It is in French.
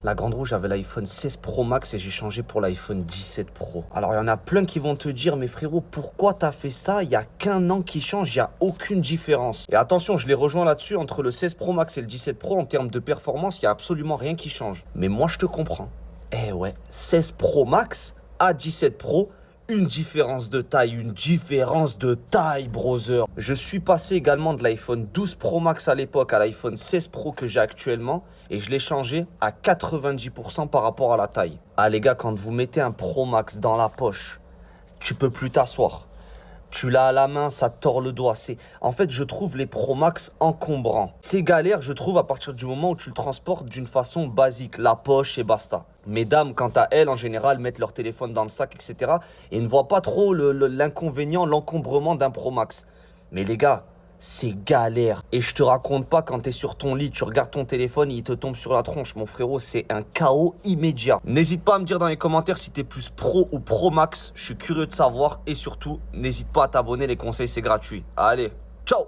La grande rouge avait l'iPhone 16 Pro Max et j'ai changé pour l'iPhone 17 Pro. Alors, il y en a plein qui vont te dire, mais frérot, pourquoi t'as fait ça? Il n'y a qu'un an qui change, il n'y a aucune différence. Et attention, je les rejoins là-dessus, entre le 16 Pro Max et le 17 Pro, en termes de performance, il n'y a absolument rien qui change. Mais moi, je te comprends. Eh ouais, 16 Pro Max à 17 Pro, une différence de taille, brother. Je suis passé également de l'iPhone 12 Pro Max à l'époque à l'iPhone 16 Pro que j'ai actuellement et je l'ai changé à 90% par rapport à la taille. Ah les gars, quand vous mettez un Pro Max dans la poche, tu peux plus t'asseoir. Tu l'as à la main, ça tord le doigt. En fait, je trouve les Pro Max encombrants. C'est galère, je trouve, à partir du moment où tu le transportes d'une façon basique, la poche et basta. Mesdames, quant à elles, en général, mettent leur téléphone dans le sac, etc. et ne voient pas trop l'inconvénient, l'encombrement d'un Pro Max. Mais les gars, c'est galère. Et je te raconte pas quand t'es sur ton lit, tu regardes ton téléphone, il te tombe sur la tronche. Mon frérot, c'est un chaos immédiat. N'hésite pas à me dire dans les commentaires si t'es plus Pro ou Pro Max. Je suis curieux de savoir. Et surtout, n'hésite pas à t'abonner, les conseils, c'est gratuit. Allez, ciao!